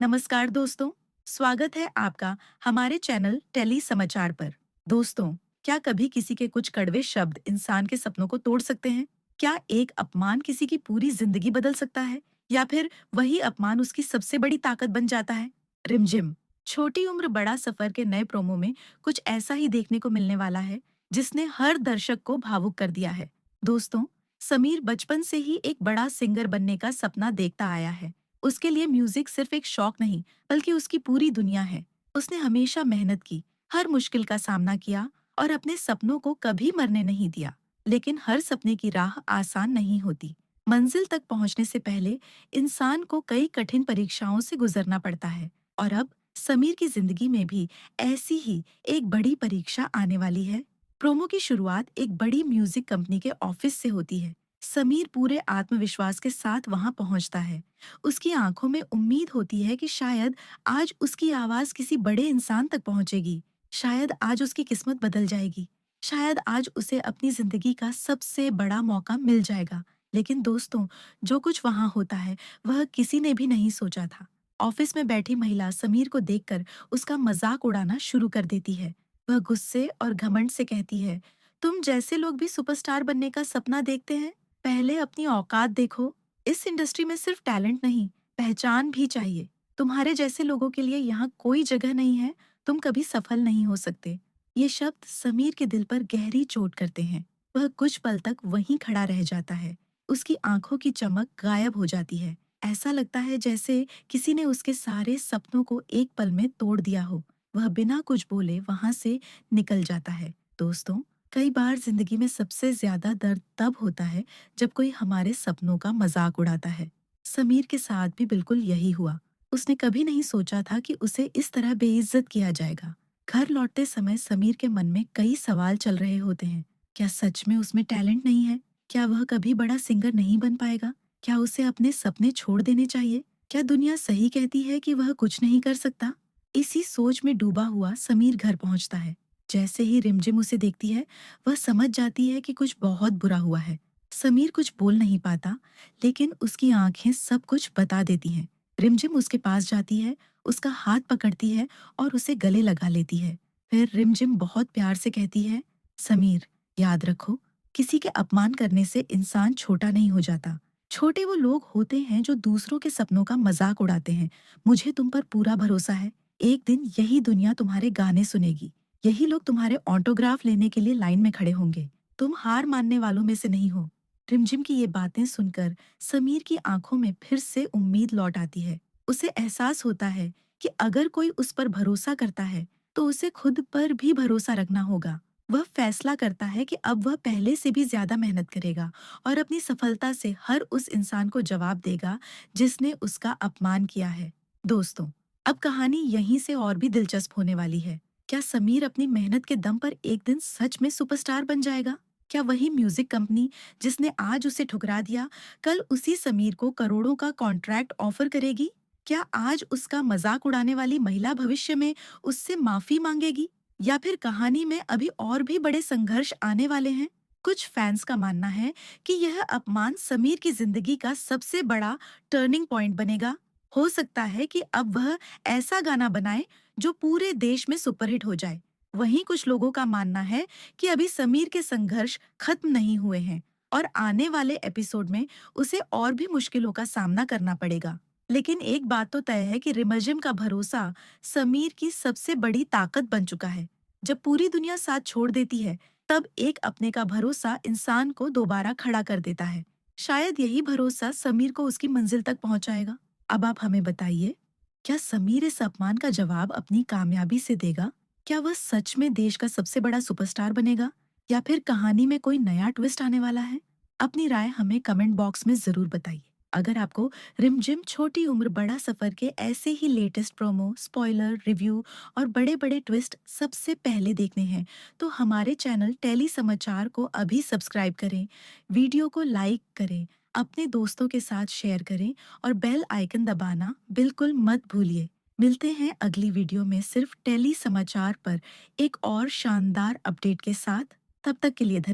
नमस्कार दोस्तों, स्वागत है आपका हमारे चैनल टेली समाचार पर। दोस्तों, क्या कभी किसी के कुछ कड़वे शब्द इंसान के सपनों को तोड़ सकते हैं? क्या एक अपमान किसी की पूरी जिंदगी बदल सकता है? या फिर वही अपमान उसकी सबसे बड़ी ताकत बन जाता है? रिमझिम, छोटी उम्र बड़ा सफर के नए प्रोमो में कुछ ऐसा ही देखने को मिलने वाला है, जिसने हर दर्शक को भावुक कर दिया है। दोस्तों, समीर बचपन से ही एक बड़ा सिंगर बनने का सपना देखता आया है। उसके लिए म्यूजिक सिर्फ एक शौक नहीं, बल्कि उसकी पूरी दुनिया है। उसने हमेशा मेहनत की, हर मुश्किल का सामना किया और अपने सपनों को कभी मरने नहीं दिया। लेकिन हर सपने की राह आसान नहीं होती। मंजिल तक पहुंचने से पहले इंसान को कई कठिन परीक्षाओं से गुजरना पड़ता है। और अब समीर की जिंदगी में भी ऐसी ही एक बड़ी परीक्षा आने वाली है। प्रोमो की शुरुआत एक बड़ी म्यूजिक कंपनी के ऑफिस से होती है। समीर पूरे आत्मविश्वास के साथ वहां पहुंचता है। उसकी आंखों में उम्मीद होती है कि शायद आज उसकी आवाज किसी बड़े इंसान तक पहुंचेगी। शायद आज उसकी किस्मत बदल जाएगी। शायद आज उसे अपनी जिंदगी का सबसे बड़ा मौका मिल जाएगा। लेकिन दोस्तों, जो कुछ वहां होता है वह किसी ने भी नहीं सोचा था। ऑफिस में बैठी महिला समीर को देखकर उसका मजाक उड़ाना शुरू कर देती है। वह गुस्से और घमंड से कहती है, तुम जैसे लोग भी सुपरस्टार बनने का सपना देखते हैं? पहले अपनी औकात देखो। इस इंडस्ट्री में सिर्फ टैलेंट नहीं, पहचान भी चाहिए। तुम्हारे जैसे लोगों के लिए यहाँ कोई जगह नहीं है। तुम कभी सफल नहीं हो सकते। ये शब्द समीर के दिल पर गहरी चोट करते हैं। वह कुछ पल तक वहीं खड़ा रह जाता है। उसकी आंखों की चमक गायब हो जाती है। ऐसा लगता है जैसे किसी ने उसके सारे सपनों को एक पल में तोड़ दिया हो। वह बिना कुछ बोले वहां से निकल जाता है। दोस्तों, कई बार जिंदगी में सबसे ज्यादा दर्द तब होता है जब कोई हमारे सपनों का मजाक उड़ाता है। समीर के साथ भी बिल्कुल यही हुआ। उसने कभी नहीं सोचा था कि उसे इस तरह बेइज्जत किया जाएगा। घर लौटते समय समीर के मन में कई सवाल चल रहे होते हैं। क्या सच में उसमें टैलेंट नहीं है? क्या वह कभी बड़ा सिंगर नहीं बन पाएगा? क्या उसे अपने सपने छोड़ देने चाहिए? क्या दुनिया सही कहती है कि वह कुछ नहीं कर सकता? इसी सोच में डूबा हुआ समीर घर पहुंचता है। जैसे ही रिमझिम उसे देखती है, वह समझ जाती है कि कुछ बहुत बुरा हुआ है। समीर कुछ बोल नहीं पाता, लेकिन उसकी आंखें सब कुछ बता देती हैं। रिमझिम उसके पास जाती है, उसका हाथ पकड़ती है और उसे गले लगा लेती है। फिर रिमझिम बहुत प्यार से कहती है, समीर, याद रखो, किसी के अपमान करने से इंसान छोटा नहीं हो जाता। छोटे वो लोग होते हैं जो दूसरों के सपनों का मजाक उड़ाते हैं। मुझे तुम पर पूरा भरोसा है। एक दिन यही दुनिया तुम्हारे गाने सुनेगी। यही लोग तुम्हारे ऑटोग्राफ लेने के लिए लाइन में खड़े होंगे। तुम हार मानने वालों में से नहीं हो। रिमझिम की ये बातें सुनकर समीर की आंखों में फिर से उम्मीद लौट आती है। उसे एहसास होता है कि अगर कोई उस पर भरोसा करता है, तो उसे खुद पर भी भरोसा रखना होगा। वह फैसला करता है कि अब वह पहले से भी ज्यादा मेहनत करेगा और अपनी सफलता से हर उस इंसान को जवाब देगा जिसने उसका अपमान किया है। दोस्तों, अब कहानी यहीं से और भी दिलचस्प होने वाली है। क्या समीर अपनी मेहनत के दम पर एक दिन सच में सुपरस्टार बन जाएगा? क्या वही म्यूजिक कंपनी जिसने आज उसे ठुकरा दिया, कल उसी समीर को करोड़ों का कॉन्ट्रैक्ट ऑफर करेगी? क्या आज उसका मजाक उड़ाने वाली महिला भविष्य में उससे माफी मांगेगी? या फिर कहानी में अभी और भी बड़े संघर्ष आने वाले हैं? कुछ फैंस का मानना है कि यह अपमान समीर की जिंदगी का सबसे बड़ा टर्निंग पॉइंट बनेगा। हो सकता है कि अब वह ऐसा गाना बनाए जो पूरे देश में सुपरहिट हो जाए। वहीं कुछ लोगों का मानना है कि अभी समीर के संघर्ष खत्म नहीं हुए हैं और आने वाले एपिसोड में उसे और भी मुश्किलों का सामना करना पड़ेगा। लेकिन एक बात तो तय है कि रिमझिम का भरोसा समीर की सबसे बड़ी ताकत बन चुका है। जब पूरी दुनिया साथ छोड़ देती है, तब एक अपने का भरोसा इंसान को दोबारा खड़ा कर देता है। शायद यही भरोसा समीर को उसकी मंजिल तक पहुंचाएगा। अब आप हमें बताइए, क्या समीर इस अपमान का जवाब अपनी कामयाबी से देगा? क्या वह सच में देश का सबसे बड़ा सुपरस्टार बनेगा? या फिर कहानी में कोई नया ट्विस्ट आने वाला है? अपनी राय हमें कमेंट बॉक्स में जरूर बताइए। अगर आपको रिमझिम छोटी उम्र बड़ा सफर के ऐसे ही लेटेस्ट प्रोमो, स्पॉइलर, रिव्यू और बड़े-बड़े ट्विस्ट सबसे पहले देखने हैं, तो हमारे चैनल टेली समाचार को अभी सब्सक्राइब करें, वीडियो को लाइक करें, अपने दोस्तों के साथ शेयर करें और बेल आइकन दबाना बिल्कुल मत भूलिए। मिलते हैं अगली वीडियो में सिर्फ टेली समाचार पर एक और शानदार अपडेट के साथ। तब तक के लिए धन्यवाद।